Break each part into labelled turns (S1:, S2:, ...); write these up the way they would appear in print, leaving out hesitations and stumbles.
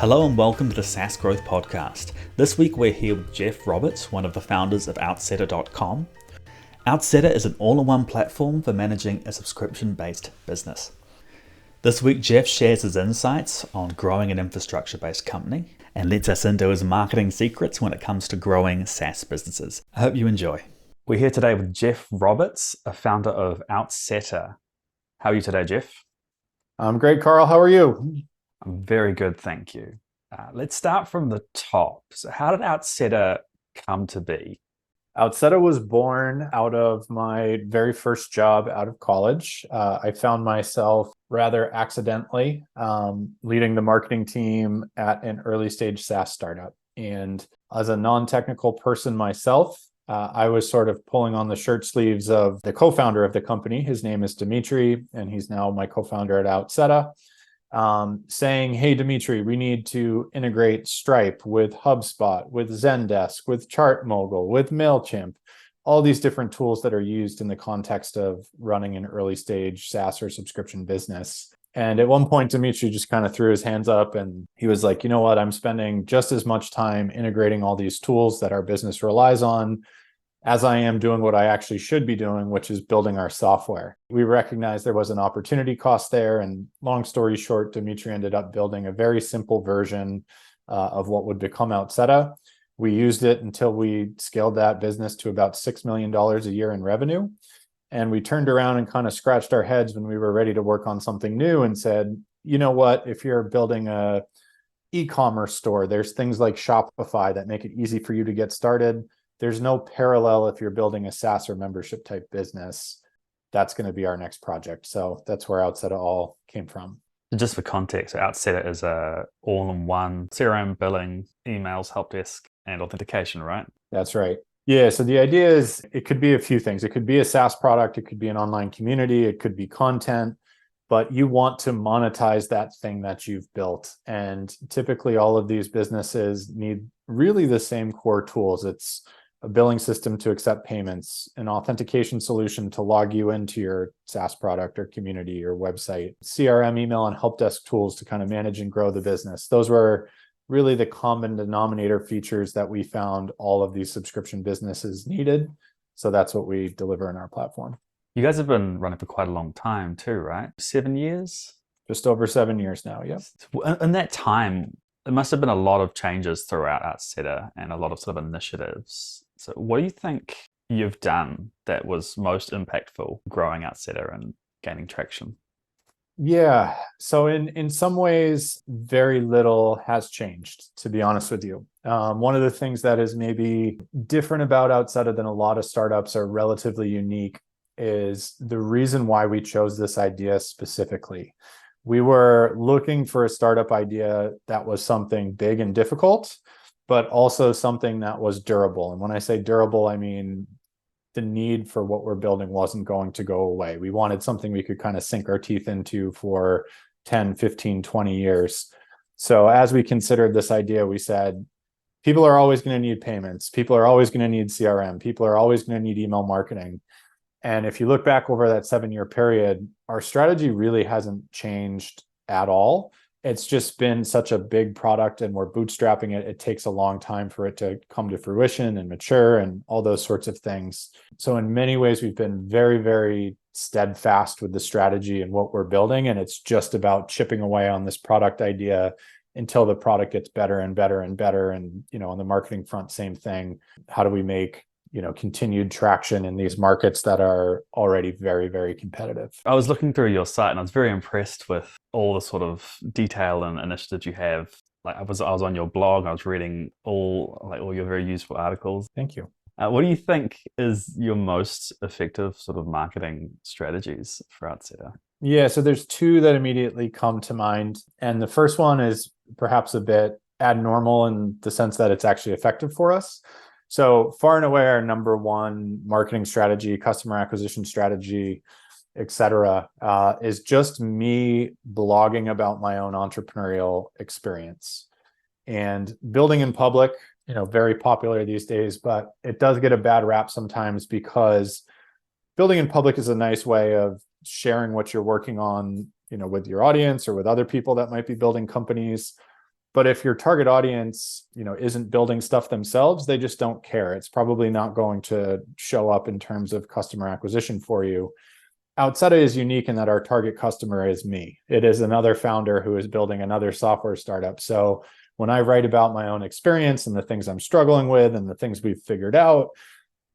S1: Hello and welcome to the SaaS Growth Podcast. This week we're here with Geoff Roberts, one of the founders of Outseta.com. Outseta is an all-in-one platform for managing a subscription-based business. This week Geoff shares his insights on growing an infrastructure-based company and lets us into his marketing secrets when it comes to growing SaaS businesses. I hope you enjoy. We're here today with Geoff Roberts, a founder of Outseta. How are you today, Geoff?
S2: I'm great, Carl. How are you?
S1: I'm very good, thank you. Let's start from the top. So how did Outseta come to be?
S2: Outseta was born out of my very first job out of college. I found myself rather accidentally leading the marketing team at an early stage SaaS startup. And as a non-technical person myself, I was sort of pulling on the shirt sleeves of the co-founder of the company. His name is Dimitri, and he's now my co-founder at Outseta. Saying, hey, Dimitri, we need to integrate Stripe with HubSpot, with Zendesk, with ChartMogul, with MailChimp, all these different tools that are used in the context of running an early stage SaaS or subscription business. And at one point, Dimitri just kind of threw his hands up and he was like, you know what, I'm spending just as much time integrating all these tools that our business relies on as I am doing what I actually should be doing, which is building our software. We recognized there was an opportunity cost there. And long story short, Dimitri ended up building a very simple version of what would become Outseta. We used it until we scaled that business to about $6 million a year in revenue. And we turned around and kind of scratched our heads when we were ready to work on something new and said, you know what, if you're building a e-commerce store, there's things like Shopify that make it easy for you to get started. There's no parallel if you're building a SaaS or membership type business. That's going to be our next project. So that's where Outseta all came from.
S1: Just for context, Outseta is a all-in-one CRM, billing, emails, help desk, and authentication, right?
S2: That's right. Yeah. So the idea is it could be a few things. It could be a SaaS product. It could be an online community. It could be content. But you want to monetize that thing that you've built. And typically all of these businesses need really the same core tools. It's a billing system to accept payments, an authentication solution to log you into your SaaS product or community or website, CRM, email, and help desk tools to kind of manage and grow the business. Those were really the common denominator features that we found all of these subscription businesses needed. So that's what we deliver in our platform.
S1: You guys have been running for quite a long time too, right? 7 years?
S2: Just over 7 years now, yeah.
S1: In that time, there must have been a lot of changes throughout Outseta and a lot of sort of initiatives. So what do you think you've done that was most impactful growing Outseta and gaining traction?
S2: Yeah. So in some ways, very little has changed, to be honest with you. One of the things that is maybe different about Outseta than a lot of startups are relatively unique is the reason why we chose this idea specifically. We were looking for a startup idea that was something big and difficult, but also something that was durable. And when I say durable, I mean the need for what we're building wasn't going to go away. We wanted something we could kind of sink our teeth into for 10, 15, 20 years. So as we considered this idea, we said, people are always going to need payments. People are always going to need CRM. People are always going to need email marketing. And if you look back over that 7-year period, our strategy really hasn't changed at all. It's just been such a big product and we're bootstrapping it. It takes a long time for it to come to fruition and mature and all those sorts of things. So in many ways, we've been very, very steadfast with the strategy and what we're building. And it's just about chipping away on this product idea until the product gets better and better and better. And, on the marketing front, same thing. How do we make continued traction in these markets that are already very, very competitive?
S1: I was looking through your site and I was very impressed with all the sort of detail and initiatives you have. Like I was on your blog, I was reading all your very useful articles.
S2: Thank you.
S1: What do you think is your most effective sort of marketing strategies for Outseta?
S2: Yeah, so there's two that immediately come to mind. And the first one is perhaps a bit abnormal in the sense that it's actually effective for us. So far and away, our number one marketing strategy, customer acquisition strategy, et cetera, is just me blogging about my own entrepreneurial experience. And building in public, very popular these days, but it does get a bad rap sometimes because building in public is a nice way of sharing what you're working on, with your audience or with other people that might be building companies. But if your target audience, isn't building stuff themselves, they just don't care. It's probably not going to show up in terms of customer acquisition for you. Outseta is unique in that our target customer is me. It is another founder who is building another software startup. So when I write about my own experience and the things I'm struggling with and the things we've figured out,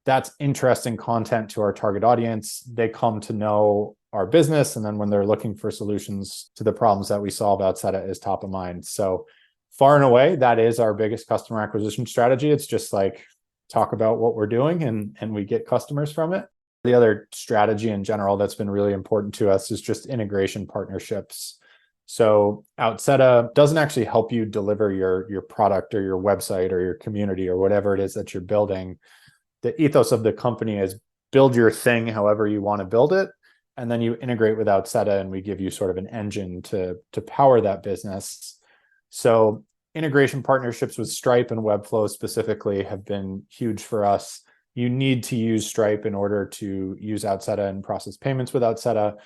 S2: that's interesting content to our target audience. They come to know our business. And then when they're looking for solutions to the problems that we solve, Outseta is top of mind. So far and away, that is our biggest customer acquisition strategy. It's just like talk about what we're doing and we get customers from it. The other strategy in general that's been really important to us is just integration partnerships. So Outseta doesn't actually help you deliver your product or your website or your community or whatever it is that you're building. The ethos of the company is build your thing however you want to build it, and then you integrate with Outseta and we give you sort of an engine to power that business. So integration partnerships with Stripe and Webflow specifically have been huge for us. You need to use Stripe in order to use Outseta and process payments with Outseta.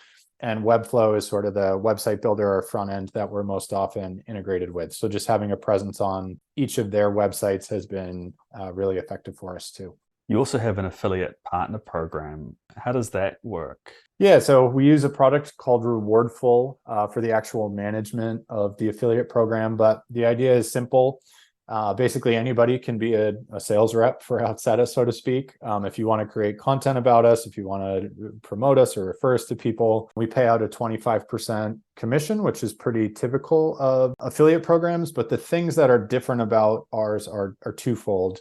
S2: And Webflow is sort of the website builder or front end that we're most often integrated with. So just having a presence on each of their websites has been really effective for us too.
S1: You also have an affiliate partner program. How does that work?
S2: Yeah, so we use a product called Rewardful for the actual management of the affiliate program. But the idea is simple. Basically, anybody can be a sales rep for Outseta, so to speak. If you want to create content about us, if you want to promote us or refer us to people, we pay out a 25% commission, which is pretty typical of affiliate programs. But the things that are different about ours are twofold.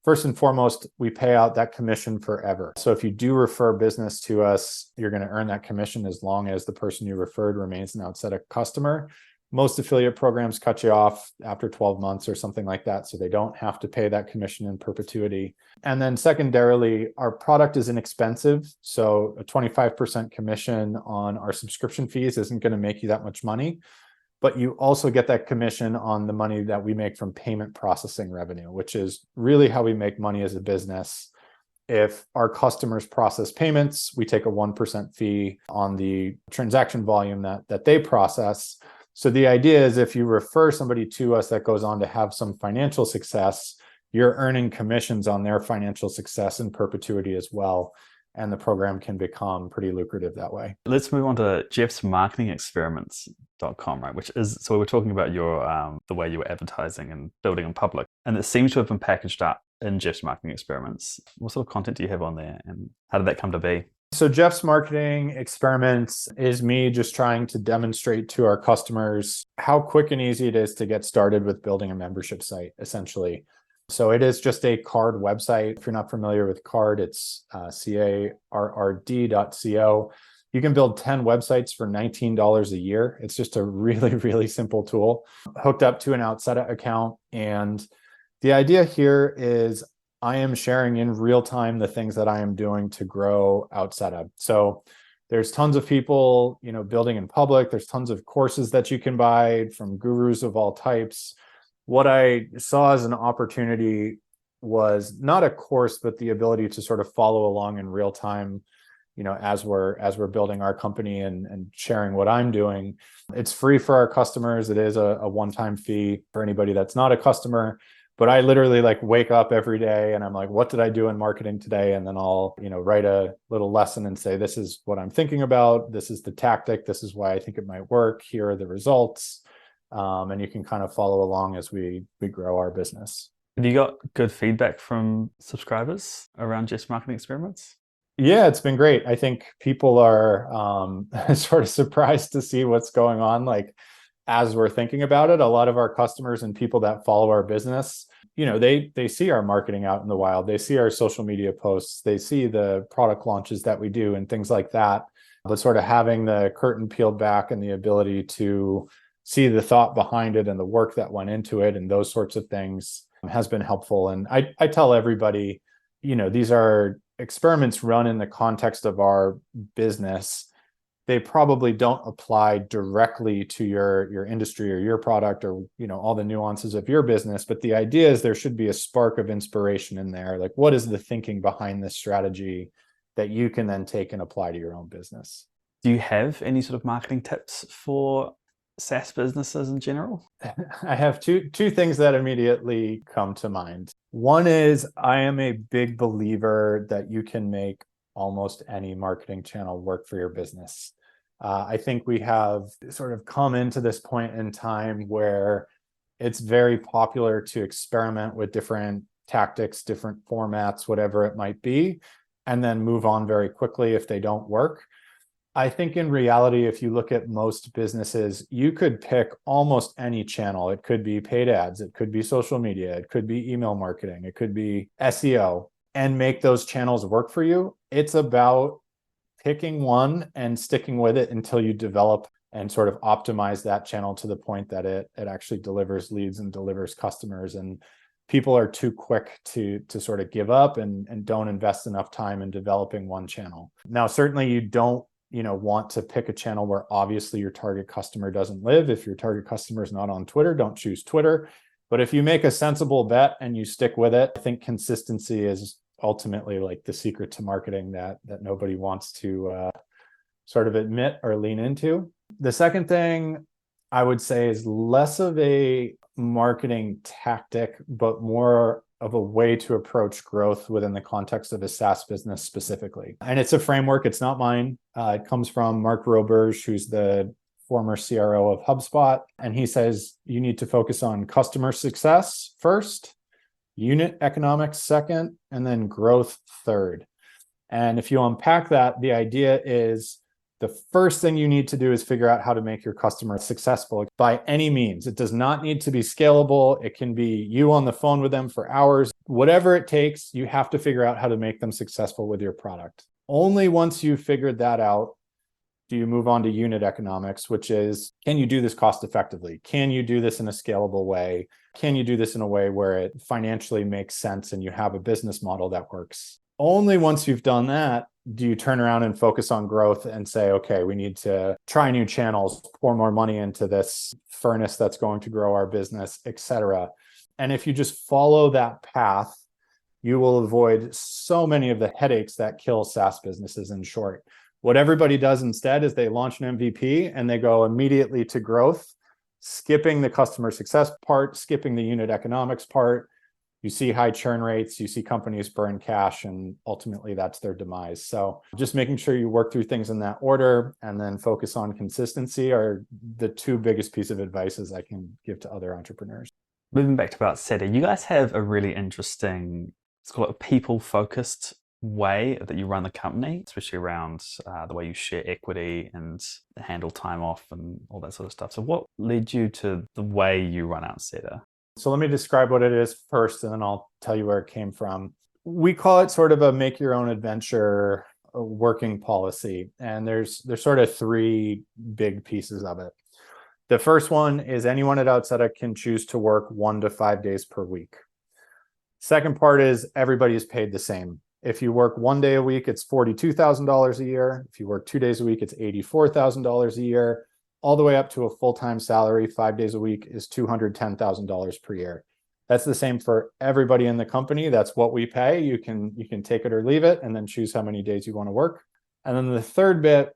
S2: First and foremost, we pay out that commission forever. So if you do refer business to us, you're going to earn that commission as long as the person you referred remains an Outseta customer. Most affiliate programs cut you off after 12 months or something like that, so they don't have to pay that commission in perpetuity. And then secondarily, our product is inexpensive. So a 25% commission on our subscription fees isn't going to make you that much money. But you also get that commission on the money that we make from payment processing revenue, which is really how we make money as a business. If our customers process payments, we take a 1% fee on the transaction volume that they process. So the idea is if you refer somebody to us that goes on to have some financial success, you're earning commissions on their financial success in perpetuity as well. And the program can become pretty lucrative that way.
S1: Let's move on to Geoff's marketing experiments.com, right? Which is, so we were talking about your the way you were advertising and building in public. And it seems to have been packaged up in Geoff's marketing experiments. What sort of content do you have on there? And how did that come to be?
S2: So Geoff's marketing experiments is me just trying to demonstrate to our customers how quick and easy it is to get started with building a membership site, essentially. So it is just a card website. If you're not familiar with card, it's carrd.co. You can build 10 websites for $19 a year. It's just a really, really simple tool hooked up to an Outseta account. And the idea here is I am sharing in real time the things that I am doing to grow Outseta. So there's tons of people, building in public. There's tons of courses that you can buy from gurus of all types. What I saw as an opportunity was not a course, but the ability to sort of follow along in real time, as we're building our company and sharing what I'm doing. It's free for our customers. It is a one-time fee for anybody that's not a customer. But I literally wake up every day and I'm like, what did I do in marketing today? And then I'll, write a little lesson and say, this is what I'm thinking about. This is the tactic. This is why I think it might work. Here are the results. And you can kind of follow along as we grow our business.
S1: Have you got good feedback from subscribers around Geoff's marketing experiments?
S2: Yeah, it's been great. I think people are sort of surprised to see what's going on. As we're thinking about it, a lot of our customers and people that follow our business, they see our marketing out in the wild. They see our social media posts. They see the product launches that we do and things like that. But sort of having the curtain peeled back and the ability to see the thought behind it and the work that went into it and those sorts of things has been helpful. And I tell everybody, these are experiments run in the context of our business. They probably don't apply directly to your industry or your product or, all the nuances of your business. But the idea is there should be a spark of inspiration in there. What is the thinking behind this strategy that you can then take and apply to your own business?
S1: Do you have any sort of marketing tips for SaaS businesses in general?
S2: I have two things that immediately come to mind. One is I am a big believer that you can make almost any marketing channel work for your business. I think we have sort of come into this point in time where it's very popular to experiment with different tactics, different formats, whatever it might be, and then move on very quickly if they don't work. I think in reality, if you look at most businesses, you could pick almost any channel. It could be paid ads, it could be social media, it could be email marketing, it could be SEO, and make those channels work for you. It's about picking one and sticking with it until you develop and sort of optimize that channel to the point that it actually delivers leads and delivers customers. And people are too quick to sort of give up and don't invest enough time in developing one channel. Now, certainly you don't want to pick a channel where obviously your target customer doesn't live. If your target customer is not on Twitter, don't choose Twitter. But if you make a sensible bet and you stick with it, I think consistency is ultimately like the secret to marketing that nobody wants to sort of admit or lean into. The second thing I would say is less of a marketing tactic, but more of a way to approach growth within the context of a SaaS business specifically. And it's a framework. It's not mine. It comes from Mark Robe, who's the former CRO of HubSpot. And he says you need to focus on customer success first, unit economics second, and then growth third. And if you unpack that, the idea is the first thing you need to do is figure out how to make your customer successful by any means. It does not need to be scalable. It can be you on the phone with them for hours. Whatever it takes, you have to figure out how to make them successful with your product. Only once you've figured that out do you move on to unit economics, which is, can you do this cost effectively? Can you do this in a scalable way? Can you do this in a way where it financially makes sense and you have a business model that works? Only once you've done that do you turn around and focus on growth and say, okay, we need to try new channels, pour more money into this furnace that's going to grow our business, etc. And if you just follow that path, you will avoid so many of the headaches that kill SaaS businesses in short. What everybody does instead is they launch an MVP and they go immediately to growth, skipping the customer success part, skipping the unit economics part. You see high churn rates, you see companies burn cash, and ultimately that's their demise. So just making sure you work through things in that order and then focus on consistency are the two biggest pieces of advice I can give to other entrepreneurs.
S1: Moving back to Outseta, you guys have a really interesting, it's called a people-focused way that you run the company, especially around the way you share equity and handle time off and all that sort of stuff. So what led you to the way you run Outseta?
S2: So let me describe what it is first, and then I'll tell you where it came from. We call it sort of a make your own adventure working policy. And there's sort of three big pieces of it. The first one is anyone at Outseta can choose to work 1 to 5 days per week. Second part is everybody is paid the same. If you work 1 day a week, it's $42,000 a year. If you work 2 days a week, it's $84,000 a year. All the way up to a full-time salary, 5 days a week, is $210,000 per year. That's the same for everybody in the company. That's what we pay. You can take it or leave it and then choose how many days you want to work. And then the third bit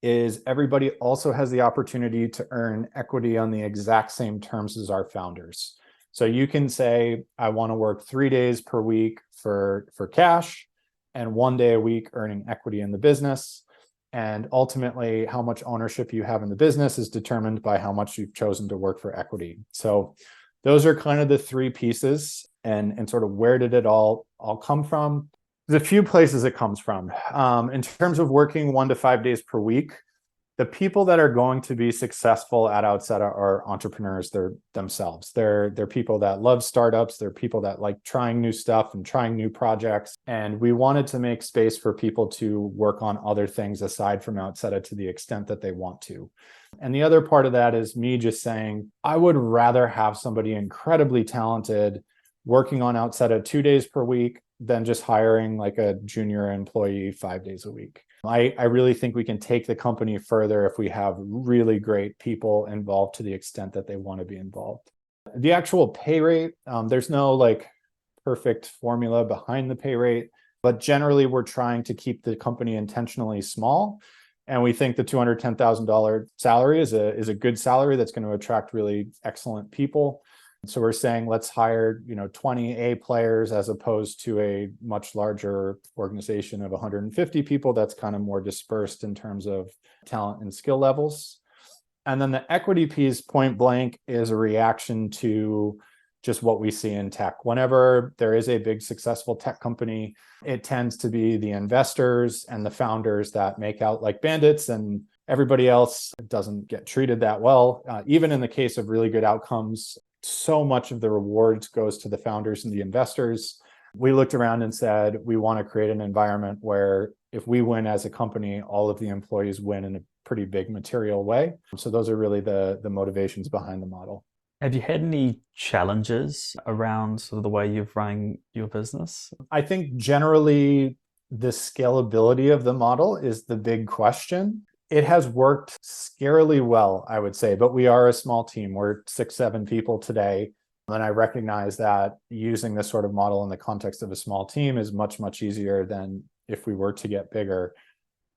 S2: is everybody also has the opportunity to earn equity on the exact same terms as our founders. So you can say, I want to work 3 days per week for cash and 1 day a week earning equity in the business. And ultimately, how much ownership you have in the business is determined by how much you've chosen to work for equity. So those are kind of the three pieces. And sort of where did it all come from? There's a few places it comes from. In terms of working 1 to 5 days per week, the people that are going to be successful at Outseta are entrepreneurs themselves. They're people that love startups. They're people that like trying new stuff and trying new projects. And we wanted to make space for people to work on other things aside from Outseta to the extent that they want to. And the other part of that is me just saying, I would rather have somebody incredibly talented working on Outseta 2 days per week than just hiring like a junior employee 5 days a week. I really think we can take the company further if we have really great people involved to the extent that they want to be involved. The actual pay rate, there's no like perfect formula behind the pay rate, but generally we're trying to keep the company intentionally small And we think the $210,000 salary is a good salary that's going to attract really excellent people. So we're saying let's hire 20 A players as opposed to a much larger organization of 150 people that's kind of more dispersed in terms of talent and skill levels. And then the equity piece, point blank, is a reaction to just what we see in tech. Whenever there is a big successful tech company, it tends to be the investors and the founders that make out like bandits, and everybody else doesn't get treated that well. Even in the case of really good outcomes, so much of the rewards goes to the founders and the investors. We looked around and said, we want to create an environment where if we win as a company, all of the employees win in a pretty big material way. So those are really the motivations behind the model.
S1: Have you had any challenges around sort of the way you're running your business?
S2: I think generally the scalability of the model is the big question. It has worked scarily well, I would say, but we are a small team. We're 6-7 people today. And I recognize that using this sort of model in the context of a small team is much, much easier than if we were to get bigger.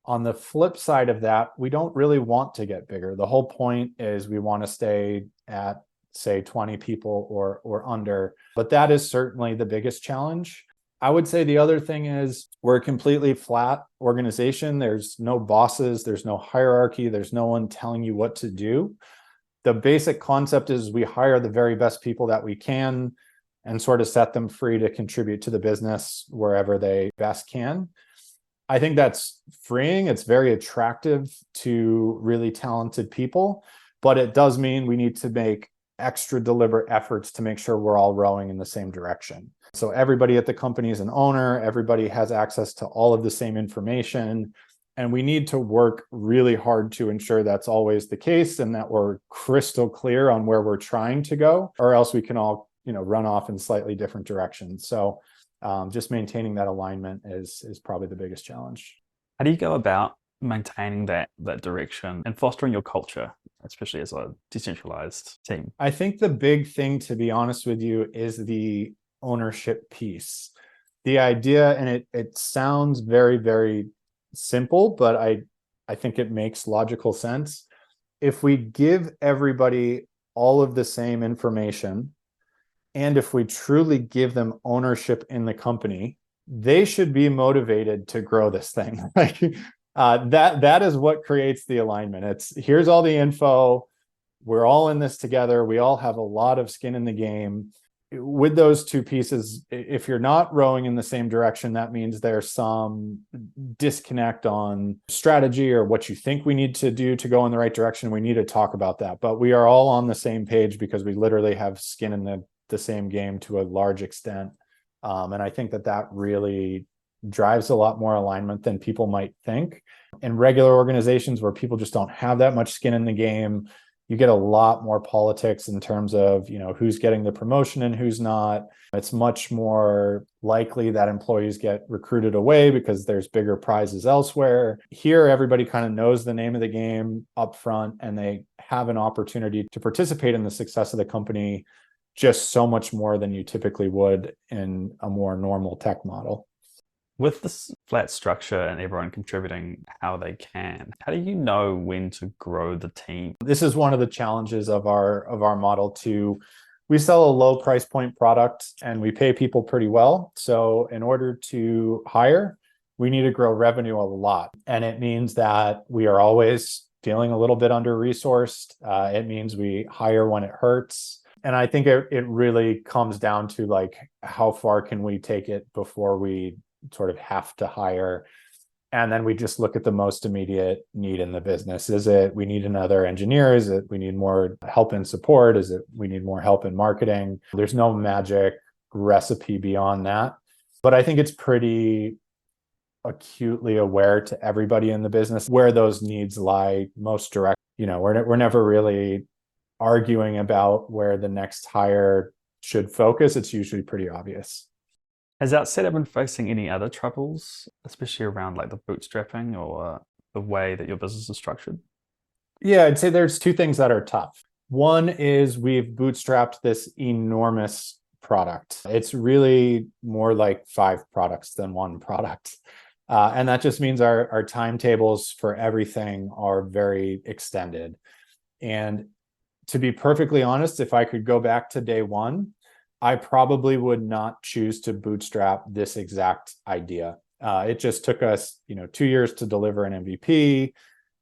S2: On the flip side of that, we don't really want to get bigger. The whole point is we want to stay at, say, 20 people or under. But that is certainly the biggest challenge. I would say the other thing is we're a completely flat organization. There's no bosses, there's no hierarchy, there's no one telling you what to do. The basic concept is we hire the very best people that we can and sort of set them free to contribute to the business wherever they best can. I think that's freeing. It's very attractive to really talented people, but it does mean we need to make extra deliberate efforts to make sure we're all rowing in the same direction. So everybody at the company is an owner, everybody has access to all of the same information, and we need to work really hard to ensure that's always the case and that we're crystal clear on where we're trying to go, or else we can all, run off in slightly different directions. So just maintaining that alignment is probably the biggest challenge.
S1: How do you go about maintaining that direction and fostering your culture, especially as a decentralized team?
S2: I think the big thing, to be honest with you, is the ownership piece. The idea, and it sounds very, very simple, but I think it makes logical sense. If we give everybody all of the same information, and if we truly give them ownership in the company, they should be motivated to grow this thing. That is what creates the alignment. It's here's all the info. We're all in this together. We all have a lot of skin in the game. With those two pieces, if you're not rowing in the same direction, that means there's some disconnect on strategy or what you think we need to do to go in the right direction. We need to talk about that. But we are all on the same page because we literally have skin in the same game to a large extent. And I think that really drives a lot more alignment than people might think. In regular organizations where people just don't have that much skin in the game, you get a lot more politics in terms of, who's getting the promotion and who's not. It's much more likely that employees get recruited away because there's bigger prizes elsewhere. Here, everybody kind of knows the name of the game up front, and they have an opportunity to participate in the success of the company just so much more than you typically would in a more normal tech model.
S1: With this flat structure and everyone contributing how they can, how do you know when to grow the team?
S2: This is one of the challenges of our model too. We sell a low price point product and we pay people pretty well. So in order to hire, we need to grow revenue a lot. And it means that we are always feeling a little bit under-resourced. It means we hire when it hurts. And I think it really comes down to like, how far can we take it before we sort of have to hire? And then we just look at the most immediate need in the business. Is it we need another engineer? Is it we need more help in support? Is it we need more help in marketing? There's no magic recipe beyond that. But I think it's pretty acutely aware to everybody in the business where those needs lie most direct. We're never really arguing about where the next hire should focus. It's usually pretty obvious.
S1: Has Outseta been facing any other troubles, especially around like the bootstrapping or the way that your business is structured?
S2: Yeah, I'd say there's two things that are tough. One is we've bootstrapped this enormous product. It's really more like 5 products than one product. And that just means our timetables for everything are very extended. And to be perfectly honest, if I could go back to day one, I probably would not choose to bootstrap this exact idea. It just took us, 2 years to deliver an MVP.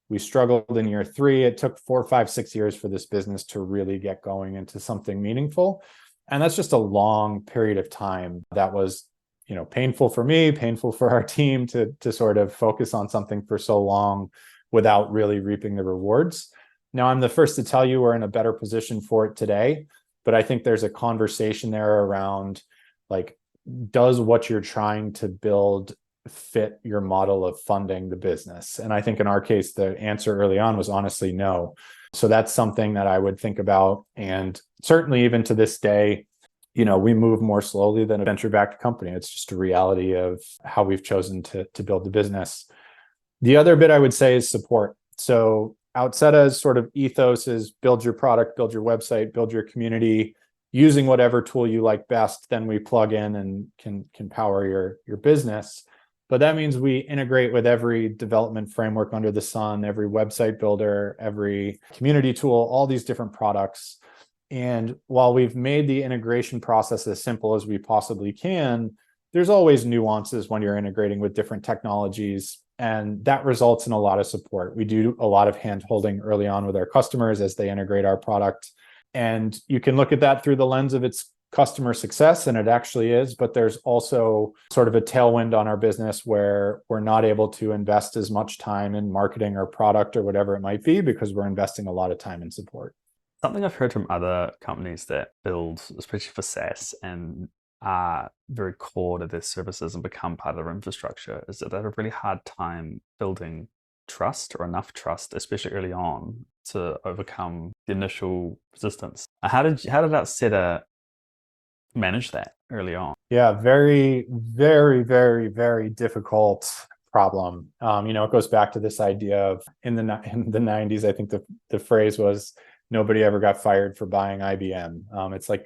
S2: We struggled in year 3. It took 4, 5, 6 years for this business to really get going into something meaningful. And that's just a long period of time that was, painful for me, painful for our team to sort of focus on something for so long without really reaping the rewards. Now, I'm the first to tell you we're in a better position for it today, but I think there's a conversation there around, like, does what you're trying to build fit your model of funding the business? And I think in our case, the answer early on was honestly no. So that's something that I would think about. And certainly even to this day, we move more slowly than a venture-backed company. It's just a reality of how we've chosen to build the business. The other bit I would say is support. So Outseta's sort of ethos is build your product, build your website, build your community, using whatever tool you like best. Then we plug in and can power your business. But that means we integrate with every development framework under the sun, every website builder, every community tool, all these different products. And while we've made the integration process as simple as we possibly can, there's always nuances when you're integrating with different technologies. And that results in a lot of support. We do a lot of hand-holding early on with our customers as they integrate our product. And you can look at that through the lens of its customer success, and it actually is, but there's also sort of a tailwind on our business where we're not able to invest as much time in marketing or product or whatever it might be because we're investing a lot of time in support.
S1: Something I've heard from other companies that build, especially for SaaS, and are very core to their services and become part of their infrastructure, is that they have a really hard time building trust or enough trust, especially early on, to overcome the initial resistance. How did Outseta manage that early on?
S2: Yeah, very, very, very, very difficult problem. It goes back to this idea of in the 90s, I think the phrase was nobody ever got fired for buying IBM.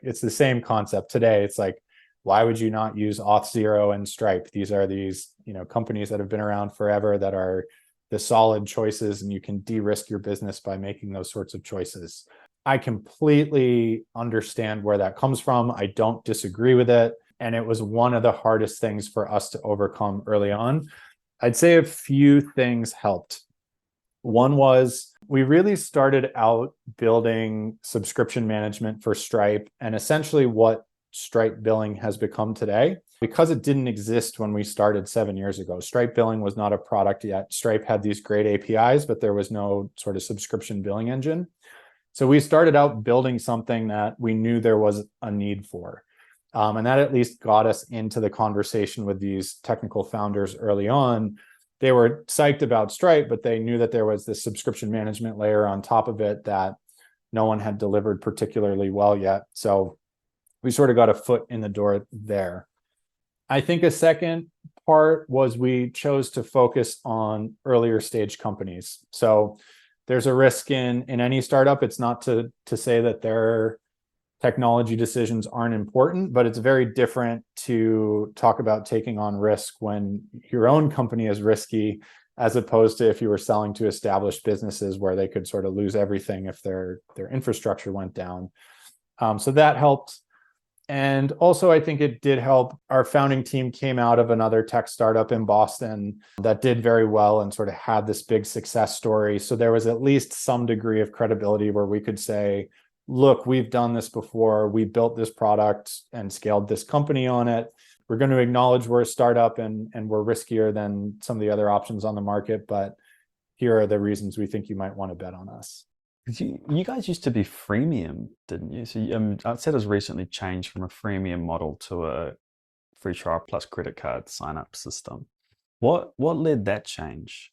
S2: It's the same concept today. It's like, why would you not use Auth0 and Stripe? These are companies that have been around forever that are the solid choices, and you can de-risk your business by making those sorts of choices. I completely understand where that comes from. I don't disagree with it. And it was one of the hardest things for us to overcome early on. I'd say a few things helped. One was we really started out building subscription management for Stripe, and essentially what Stripe billing has become today, because it didn't exist when we started 7 years ago. Stripe billing was not a product yet. Stripe had these great APIs, but there was no sort of subscription billing engine. So we started out building something that we knew there was a need for. And that at least got us into the conversation with these technical founders early on. They were psyched about Stripe, but they knew that there was this subscription management layer on top of it that no one had delivered particularly well yet. So we sort of got a foot in the door there. I think a second part was we chose to focus on earlier stage companies. So there's a risk in any startup. It's not to say that their technology decisions aren't important, but it's very different to talk about taking on risk when your own company is risky, as opposed to if you were selling to established businesses where they could sort of lose everything if their infrastructure went down. So that helped. And also, I think it did help. Our founding team came out of another tech startup in Boston that did very well and sort of had this big success story. So there was at least some degree of credibility where we could say, look, we've done this before. We built this product and scaled this company on it. We're going to acknowledge we're a startup and we're riskier than some of the other options on the market, but here are the reasons we think you might want to bet on us.
S1: You guys used to be freemium, didn't you? So Outseta's recently changed from a freemium model to a free trial plus credit card sign-up system. What led that change?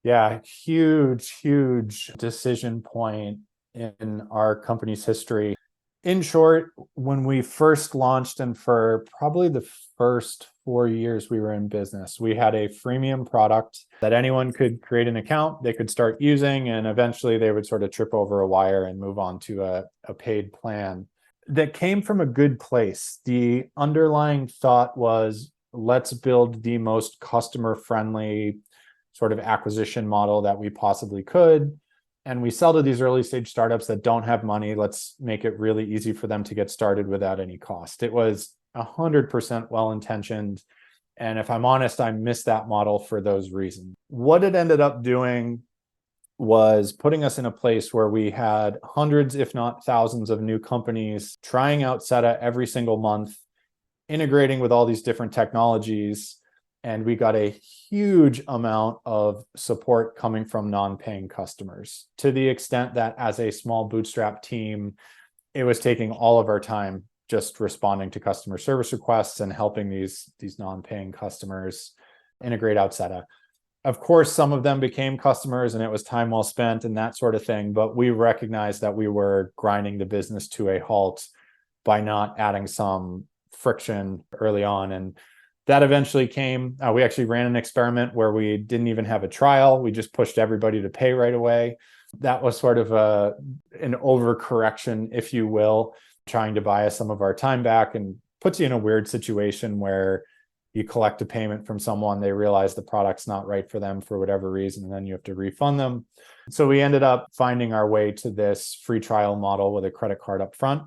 S2: Yeah, huge decision point in our company's history. In short, when we first launched, and for probably the first 4 years we were in business, we had a freemium product that anyone could create an account, they could start using, and eventually they would sort of trip over a wire and move on to a paid plan that came from a good place. The underlying thought was, let's build the most customer-friendly sort of acquisition model that we possibly could. And we sell to these early stage startups that don't have money. Let's make it really easy for them to get started without any cost. It was 100% well-intentioned. And if I'm honest, I missed that model for those reasons. What it ended up doing was putting us in a place where we had hundreds, if not thousands, of new companies trying Outseta every single month, integrating with all these different technologies. And we got a huge amount of support coming from non-paying customers, to the extent that as a small bootstrap team, it was taking all of our time just responding to customer service requests and helping these non-paying customers integrate Outseta. Of course, some of them became customers and it was time well spent and that sort of thing, but we recognized that we were grinding the business to a halt by not adding some friction early on. And that eventually came. We actually ran an experiment where we didn't even have a trial. We just pushed everybody to pay right away. That was sort of an overcorrection, if you will, trying to buy us some of our time back, and puts you in a weird situation where you collect a payment from someone, they realize the product's not right for them for whatever reason, and then you have to refund them. So we ended up finding our way to this free trial model with a credit card up front.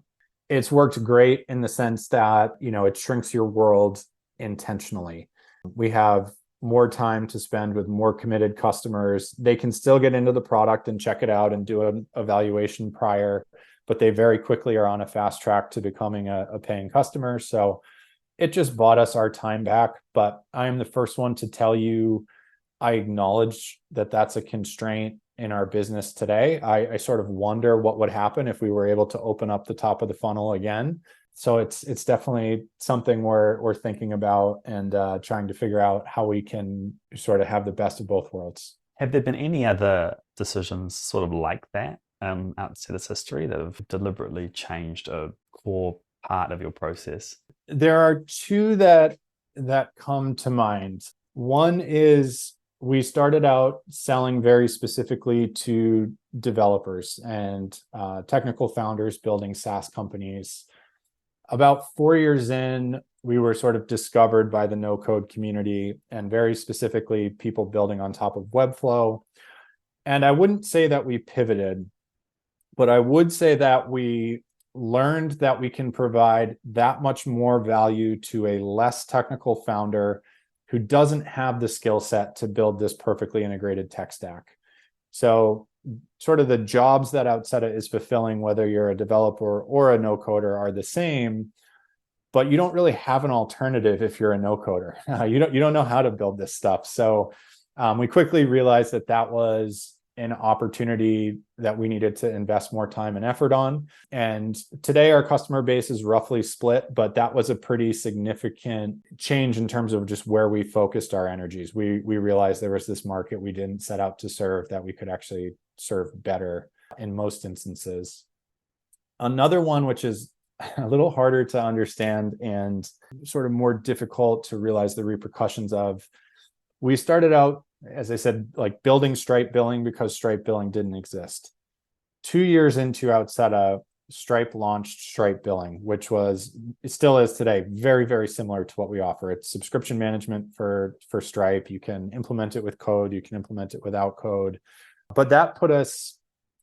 S2: It's worked great in the sense that, it shrinks your world intentionally. We have more time to spend with more committed customers. They can still get into the product and check it out and do an evaluation prior, but they very quickly are on a fast track to becoming a paying customer. So it just bought us our time back. But I am the first one to tell you, I acknowledge that that's a constraint in our business today. I sort of wonder what would happen if we were able to open up the top of the funnel again. So it's definitely something we're thinking about and trying to figure out how we can sort of have the best of both worlds.
S1: Have there been any other decisions sort of like that outside its history that have deliberately changed a core part of your process?
S2: There are two that come to mind. One is we started out selling very specifically to developers and technical founders building SaaS companies. About 4 years in, we were sort of discovered by the no-code community, and very specifically people building on top of Webflow. And I wouldn't say that we pivoted, but I would say that we learned that we can provide that much more value to a less technical founder who doesn't have the skill set to build this perfectly integrated tech stack. So sort of the jobs that Outseta is fulfilling, whether you're a developer or a no-coder, are the same, but you don't really have an alternative if you're a no-coder. You don't know how to build this stuff. So we quickly realized that was an opportunity that we needed to invest more time and effort on. And today our customer base is roughly split, but that was a pretty significant change in terms of just where we focused our energies. We realized there was this market we didn't set out to serve that we could actually serve better in most instances. Another one, which is a little harder to understand and sort of more difficult to realize the repercussions of, we started out, as I said, like building Stripe billing because Stripe billing didn't exist. 2 years into Outseta, Stripe launched Stripe billing, which it still is today, very, very similar to what we offer. It's subscription management for Stripe. You can implement it with code, you can implement it without code. But that put us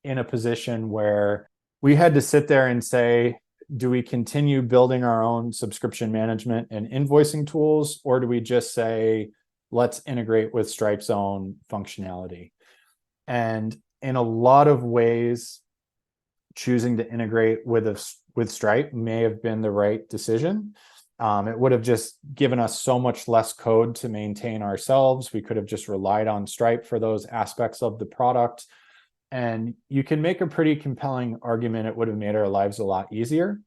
S2: in a position where we had to sit there and say, do we continue building our own subscription management and invoicing tools, or do we just say, let's integrate with Stripe's own functionality? And in a lot of ways, choosing to integrate with Stripe may have been the right decision. It would have just given us so much less code to maintain ourselves. We could have just relied on Stripe for those aspects of the product. And you can make a pretty compelling argument it would have made our lives a lot easier.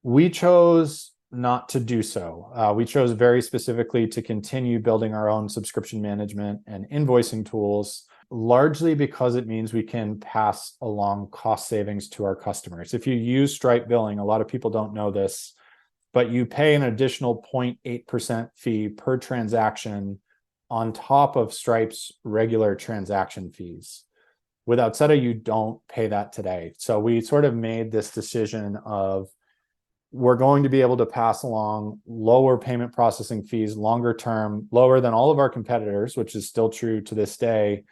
S2: We chose not to do so. We chose very specifically to continue building our own subscription management and invoicing tools, largely because it means we can pass along cost savings to our customers. If you use Stripe billing, a lot of people don't know this, but you pay an additional 0.8% fee per transaction on top of Stripe's regular transaction fees. With Outseta, you don't pay that today. So we sort of made this decision of, we're going to be able to pass along lower payment processing fees longer term, lower than all of our competitors, which is still true to this day,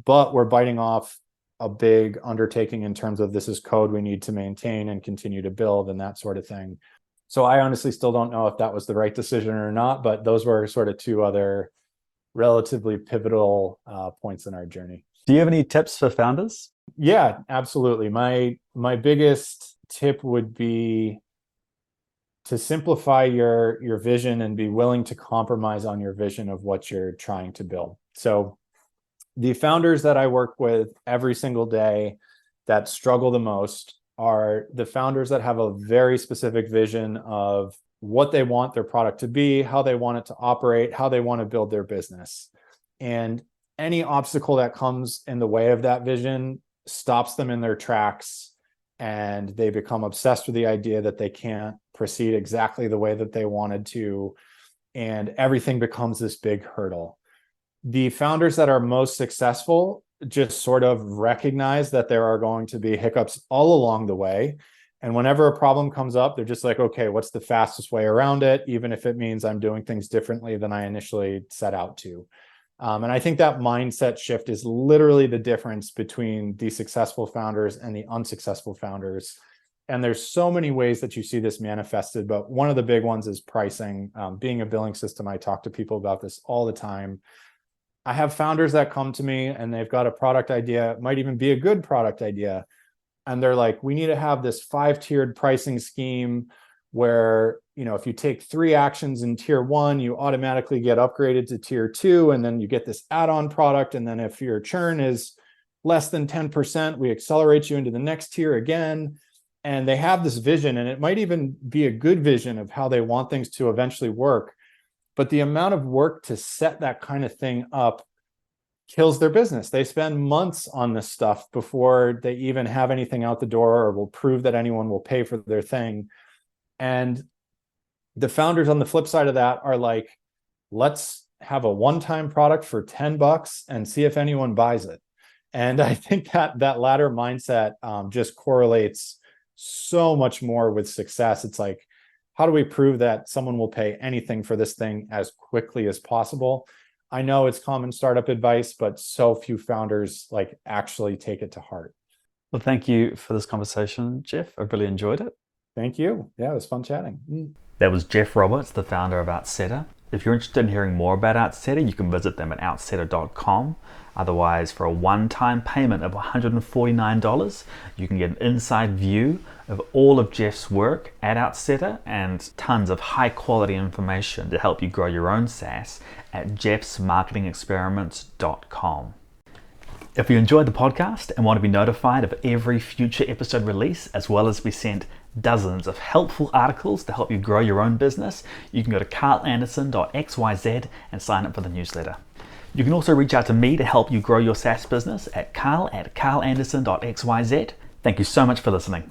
S2: but we're biting off a big undertaking in terms of this is code we need to maintain and continue to build and that sort of thing. So I honestly still don't know if that was the right decision or not, but those were sort of two other relatively pivotal points in our journey.
S1: Do you have any tips for founders?
S2: Yeah, absolutely. My biggest tip would be to simplify your vision and be willing to compromise on your vision of what you're trying to build. So the founders that I work with every single day that struggle the most are the founders that have a very specific vision of what they want their product to be, how they want it to operate, how they want to build their business. And any obstacle that comes in the way of that vision stops them in their tracks, and they become obsessed with the idea that they can't proceed exactly the way that they wanted to, and everything becomes this big hurdle. The founders that are most successful just sort of recognize that there are going to be hiccups all along the way. And whenever a problem comes up, they're just like, okay, what's the fastest way around it? Even if it means I'm doing things differently than I initially set out to. And I think that mindset shift is literally the difference between the successful founders and the unsuccessful founders. And there's so many ways that you see this manifested, but one of the big ones is pricing. Being a billing system, I talk to people about this all the time. I have founders that come to me and they've got a product idea, it might even be a good product idea. And they're like, we need to have this 5-tiered pricing scheme where, if you take 3 actions in tier 1, you automatically get upgraded to tier 2, and then you get this add-on product. And then if your churn is less than 10%, we accelerate you into the next tier again. And they have this vision, and it might even be a good vision of how they want things to eventually work. But the amount of work to set that kind of thing up kills their business. They spend months on this stuff before they even have anything out the door or will prove that anyone will pay for their thing. And the founders on the flip side of that are like, let's have a one-time product for $10 and see if anyone buys it. And I think that latter mindset just correlates so much more with success. It's like, how do we prove that someone will pay anything for this thing as quickly as possible? I know it's common startup advice, but so few founders actually take it to heart.
S1: Well, thank you for this conversation, Geoff. I really enjoyed it.
S2: Thank you. Yeah, it was fun chatting.
S1: That was Geoff Roberts, the founder of Outseta. If you're interested in hearing more about Outseta, you can visit them at outseta.com. Otherwise, for a one-time payment of $149, you can get an inside view of all of Geoff's work at Outseta and tons of high-quality information to help you grow your own SaaS at jeffsmarketingexperiments.com. If you enjoyed the podcast and want to be notified of every future episode release, as well as be sent dozens of helpful articles to help you grow your own business, you can go to carlanderson.xyz and sign up for the newsletter. You can also reach out to me to help you grow your SaaS business at carl@carlanderson.xyz. Thank you so much for listening.